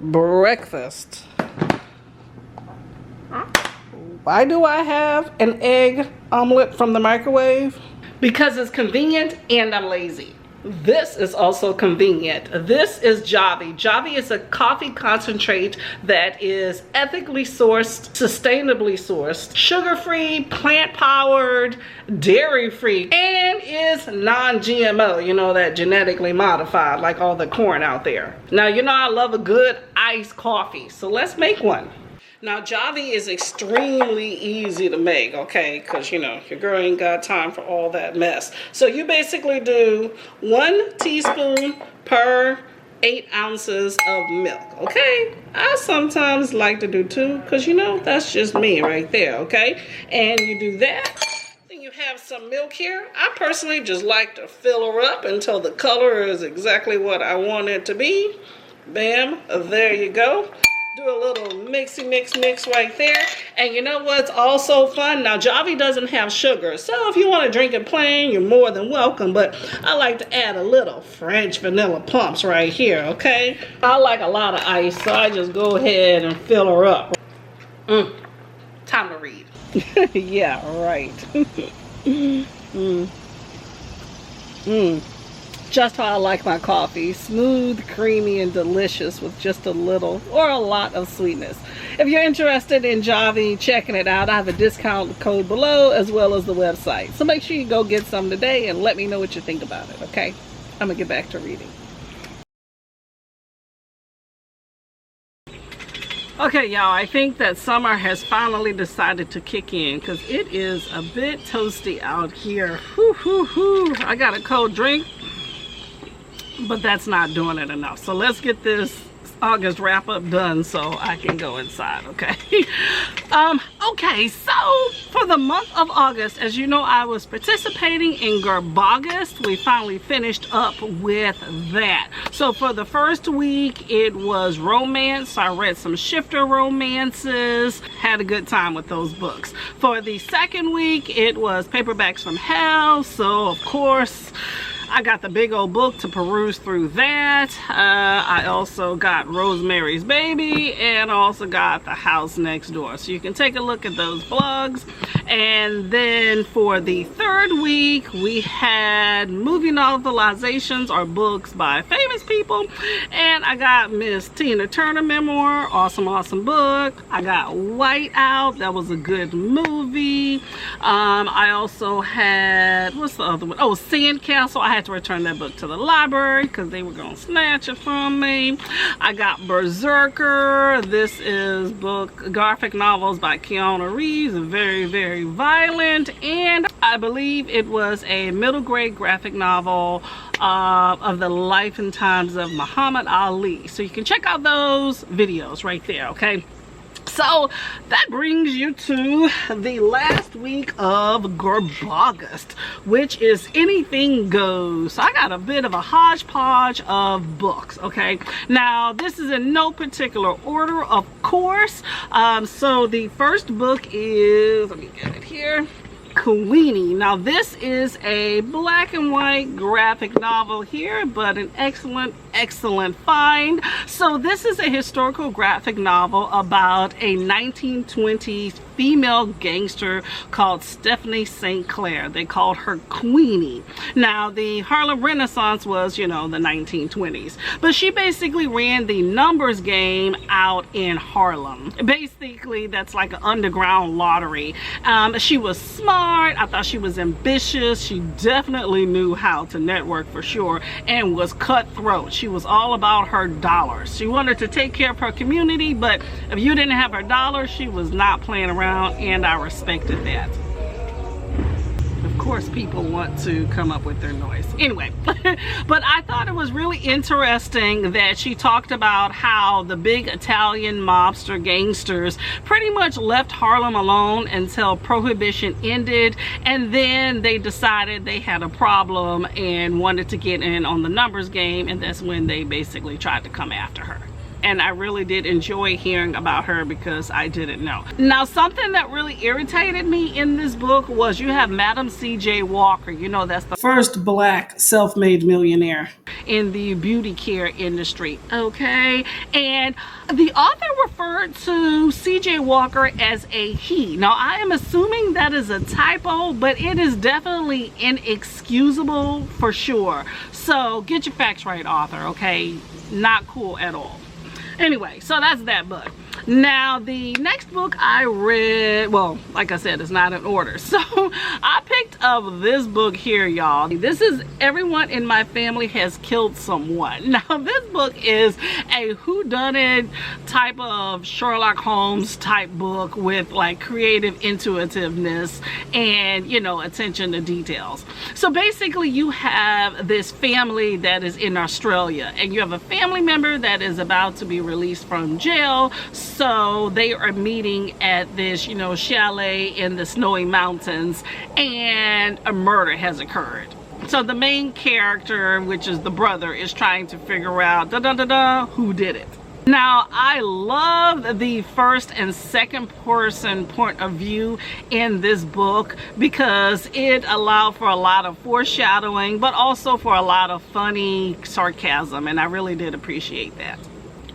Breakfast. Why do I have an egg omelet from the microwave? Because it's convenient and I'm lazy. This is also convenient. This is Javy. Javy is a coffee concentrate that is ethically sourced, sustainably sourced, sugar-free, plant-powered, dairy-free, and is non-GMO. You know, that genetically modified, like all the corn out there. Now, you know I love a good iced coffee, so let's make one. Now, Javy is extremely easy to make, okay? Because, you know, your girl ain't got time for all that mess. So you basically do 1 teaspoon per 8 ounces of milk, okay? I sometimes like to do 2 because, you know, that's just me right there, okay? And you do that. Then you have some milk here. I personally just like to fill her up until the color is exactly what I want it to be. Bam, there you go. Do a little mix right there. And you know what's also fun? Now, Javy doesn't have sugar, so if you want to drink it plain, you're more than welcome. But I like to add a little French vanilla pumps right here, okay? I like a lot of ice, so I just go ahead and fill her up. Time to read. Yeah, right. Just how I like my coffee. Smooth, creamy, and delicious with just a little or a lot of sweetness. If you're interested in Javy, checking it out, I have a discount code below as well as the website. So make sure you go get some today and let me know what you think about it, okay? I'm gonna get back to reading. Okay, y'all, I think that summer has finally decided to kick in because it is a bit toasty out here. I got a cold drink, but that's not doing it enough. So let's get this August wrap up done so I can go inside, okay? Okay, so for the month of August, as you know, I was participating in Garbaugust. We finally finished up with that. So for the first week, it was romance. I read some shifter romances, had a good time with those books. For the second week, it was paperbacks from hell. So of course, I got the big old book to peruse through that. I also got Rosemary's Baby and also got The House Next Door. So you can take a look at those blogs. And then for the third week, we had movie novelizations or books by famous people. And I got Miss Tina Turner memoir, awesome book. I got White Out, that was a good movie. I also had, what's the other one? Oh, Sandcastle. I had to return that book to the library because they were gonna snatch it from me. I got Berserker. This is graphic novels by Keanu Reeves, very violent, and I believe it was a middle grade graphic novel of the life and times of Muhammad Ali. So you can check out those videos right there, okay? So that brings you to the last week of Garbaugust, which is anything goes. So I got a bit of a hodgepodge of books, okay? Now, this is in no particular order, of course. So the first book is, let me get it here, Queenie. Now this is a black and white graphic novel here, but an excellent find. So this is a historical graphic novel about a 1920s female gangster called Stephanie St. Clair. They called her Queenie. Now the Harlem Renaissance was, you know, the 1920s, but she basically ran the numbers game out in Harlem. Basically that's like an underground lottery. She was smart. I thought she was ambitious. She definitely knew how to network for sure, and was cutthroat. She was all about her dollars. She wanted to take care of her community, but if you didn't have her dollars, she was not playing around, and I respected that. Of course, people want to come up with their noise. Anyway, but I thought it was really interesting that she talked about how the big Italian mobster gangsters pretty much left Harlem alone until Prohibition ended, and then they decided they had a problem and wanted to get in on the numbers game, and that's when they basically tried to come after her. and I really did enjoy hearing about her because I didn't know. Now, something that really irritated me in this book was you have Madam C.J. Walker. You know, that's the first black self-made millionaire in the beauty care industry, okay? And the author referred to C.J. Walker as a he. Now, I am assuming that is a typo, but it is definitely inexcusable for sure. So get your facts right, author, okay? Not cool at all. Anyway, so that's that book. Now, the next book I read, well, like I said, it's not in order. So I picked up this book here, y'all. This is Everyone in My Family Has Killed Someone. Now, this book is a whodunit type of Sherlock Holmes type book with like creative intuitiveness and, you know, attention to details. So basically you have this family that is in Australia, and you have a family member that is about to be released from jail. So they are meeting at this, you know, chalet in the snowy mountains, and a murder has occurred. So the main character, which is the brother, is trying to figure out who did it. Now, I love the first and second person point of view in this book because it allowed for a lot of foreshadowing, but also for a lot of funny sarcasm, and I really did appreciate that.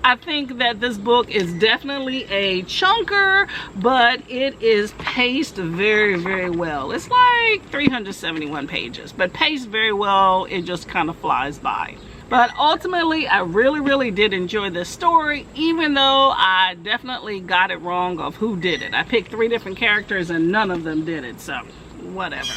I think that this book is definitely a chunker, but it is paced very, very well. It's like 371 pages, but paced very well. It just kind of flies by. But ultimately, I really did enjoy this story, even though I definitely got it wrong of who did it. I picked 3 different characters and none of them did it, so whatever.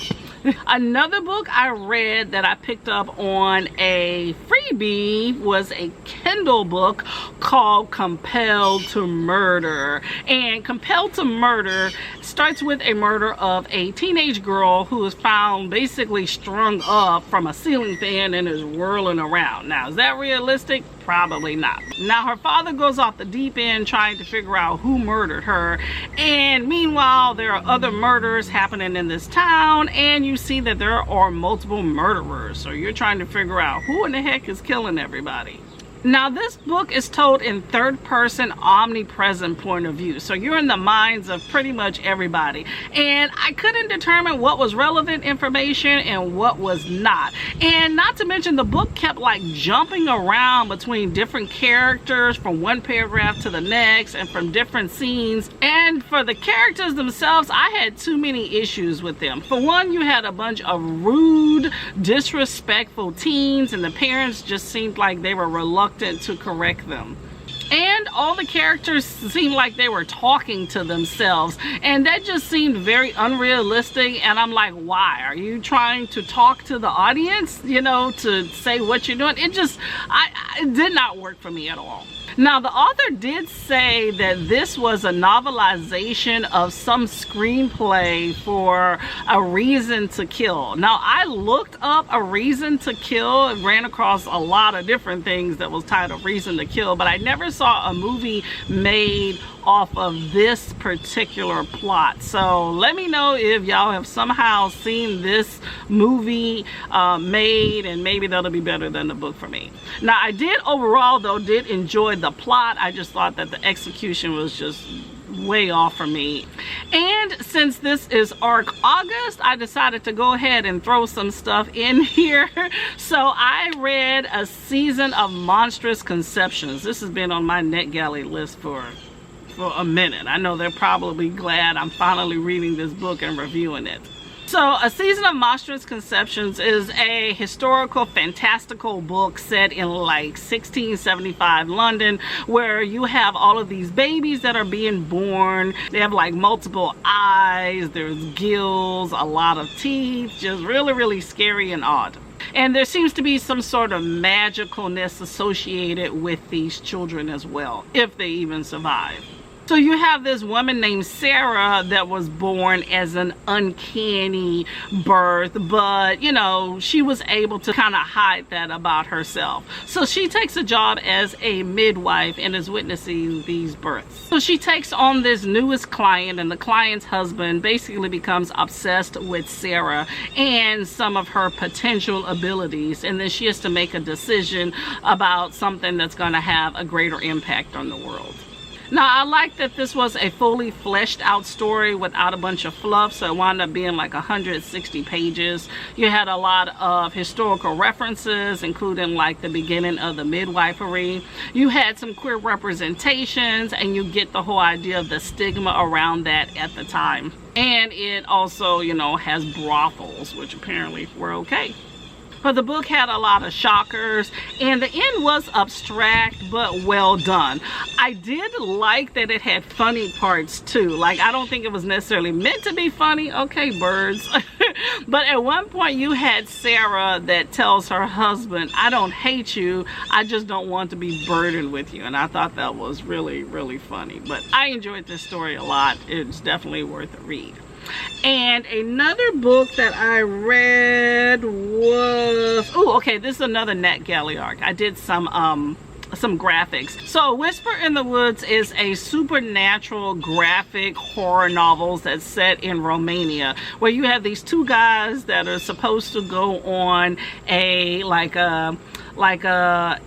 Another book I read that I picked up on a freebie was a Kindle book called Compelled to Murder. And Compelled to Murder starts with a murder of a teenage girl who is found basically strung up from a ceiling fan and is whirling around. Now, is that realistic? Probably not. Now, her father goes off the deep end trying to figure out who murdered her, and meanwhile there are other murders happening in this town, and you see that there are multiple murderers, so you're trying to figure out who in the heck is killing everybody. Now, this book is told in third person omnipresent point of view, so you're in the minds of pretty much everybody, and I couldn't determine what was relevant information and what was not. And not to mention, the book kept like jumping around between different characters from one paragraph to the next and from different scenes, and for the characters themselves, I had too many issues with them. For one, you had a bunch of rude, disrespectful teens, and the parents just seemed like they were reluctant to correct them. And all the characters seemed like they were talking to themselves, and that just seemed very unrealistic. And I'm like, why? Are you trying to talk to the audience, you know, to say what you're doing? It just, it did not work for me at all. Now, the author did say that this was a novelization of some screenplay for A Reason to Kill. Now, I looked up A Reason to Kill and ran across a lot of different things that was titled Reason to Kill, but I never saw a movie made off of this particular plot. So let me know if y'all have somehow seen this movie made, and maybe that'll be better than the book for me. Now, I did overall though enjoy the plot. I just thought that the execution was just way off for me. And since this is ARC August, I decided to go ahead and throw some stuff in here. So I read A Season of Monstrous Conceptions. This has been on my NetGalley list for a minute. I know they're probably glad I'm finally reading this book and reviewing it. So A Season of Monstrous Conceptions is a historical fantastical book set in like 1675 London, where you have all of these babies that are being born. They have like multiple eyes, there's gills, a lot of teeth, just really scary and odd. And there seems to be some sort of magicalness associated with these children as well, if they even survive. So you have this woman named Sarah that was born as an uncanny birth, but you know, she was able to kind of hide that about herself. So she takes a job as a midwife and is witnessing these births. So she takes on this newest client, and the client's husband basically becomes obsessed with Sarah and some of her potential abilities, and then she has to make a decision about something that's going to have a greater impact on the world. Now, I like that this was a fully fleshed out story without a bunch of fluff, so it wound up being like 160 pages. You had a lot of historical references, including like the beginning of the midwifery. You had some queer representations, and you get the whole idea of the stigma around that at the time. And it also, you know, has brothels, which apparently were okay. But the book had a lot of shockers, and the end was abstract but well done. I did like that it had funny parts too. Like, I don't think it was necessarily meant to be funny. Okay, birds. But at one point you had Sarah that tells her husband, "I don't hate you, I just don't want to be burdened with you." And I thought that was really, really funny. But I enjoyed this story a lot. It's definitely worth a read. And another book that I read was, oh, okay, this is another Nat Galley-arc. I did some graphics. So Whisper in the Woods is a supernatural graphic horror novel that's set in Romania, where you have these two guys that are supposed to go on a like a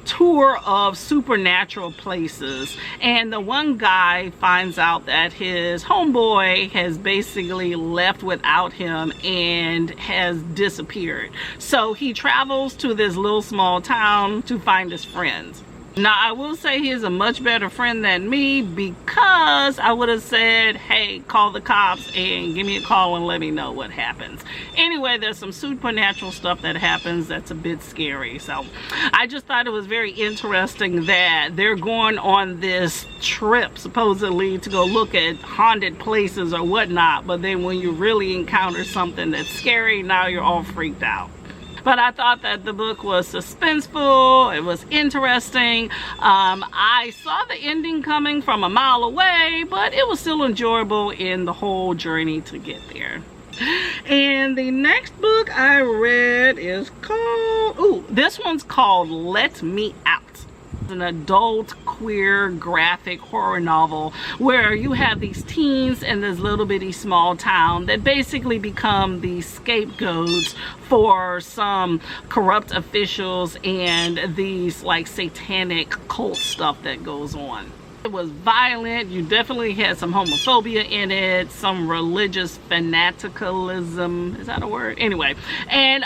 tour of supernatural places, and the one guy finds out that his homeboy has basically left without him and has disappeared. So he travels to this little small town to find his friends. Now, I will say he is a much better friend than me, because I would have said, hey, call the cops and give me a call and let me know what happens. Anyway, there's some supernatural stuff that happens that's a bit scary. So I just thought it was very interesting that they're going on this trip supposedly to go look at haunted places or whatnot, but then when you really encounter something that's scary, now you're all freaked out. But I thought that the book was suspenseful, it was interesting. I saw the ending coming from a mile away, but it was still enjoyable in the whole journey to get there. And the next book I read is called, ooh, this one's called Let Me Out. An adult queer graphic horror novel where you have these teens in this little bitty small town that basically become the scapegoats for some corrupt officials and these like satanic cult stuff that goes on. It was violent. You definitely had some homophobia in it, some religious fanaticalism, is that a word? Anyway, and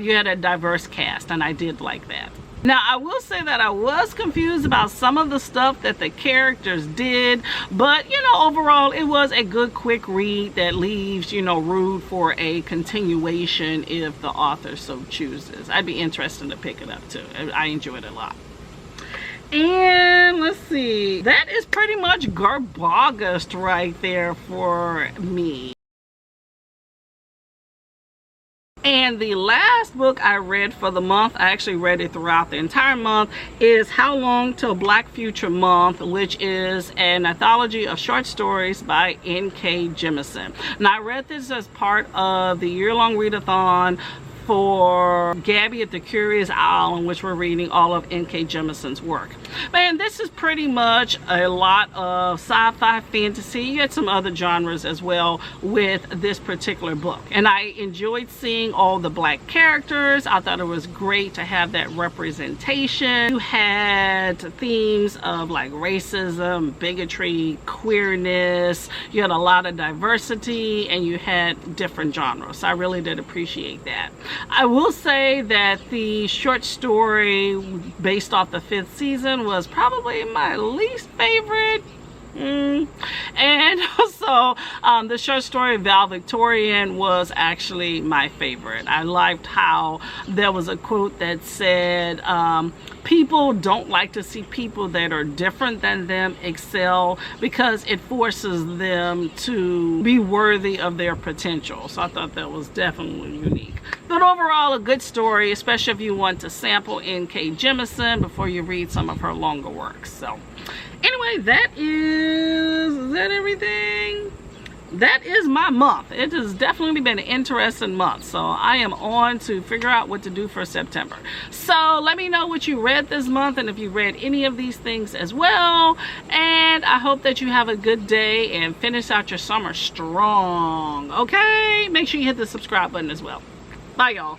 you had a diverse cast, and I did like that. Now, I will say that I was confused about some of the stuff that the characters did, but, you know, overall, it was a good, quick read that leaves, you know, room for a continuation if the author so chooses. I'd be interested to pick it up, too. I enjoyed it a lot. And let's see, that is pretty much Garbaugust right there for me. And the last book I read for the month, I actually read it throughout the entire month, is How Long Till Black Future Month, which is an anthology of short stories by K Jemisin. And I read this as part of the year-long readathon for Gabby at the Curious Owl, in which we're reading all of K Jemisin's work. Man, this is pretty much a lot of sci-fi fantasy. You had some other genres as well with this particular book. And I enjoyed seeing all the black characters. I thought it was great to have that representation. You had themes of like racism, bigotry, queerness. You had a lot of diversity, and you had different genres. So I really did appreciate that. I will say that the short story based off the 5th season was probably my least favorite. And also the short story Valedictorian was actually my favorite. I liked how there was a quote that said, people don't like to see people that are different than them excel because it forces them to be worthy of their potential. So I thought that was definitely unique. But overall, a good story, especially if you want to sample K Jemisin before you read some of her longer works. So Anyway, is that everything? That is my month. It has definitely been an interesting month. So I am on to figure out what to do for September. So let me know what you read this month and if you read any of these things as well. And I hope that you have a good day and finish out your summer strong. Okay? Make sure you hit the subscribe button as well. Bye, y'all.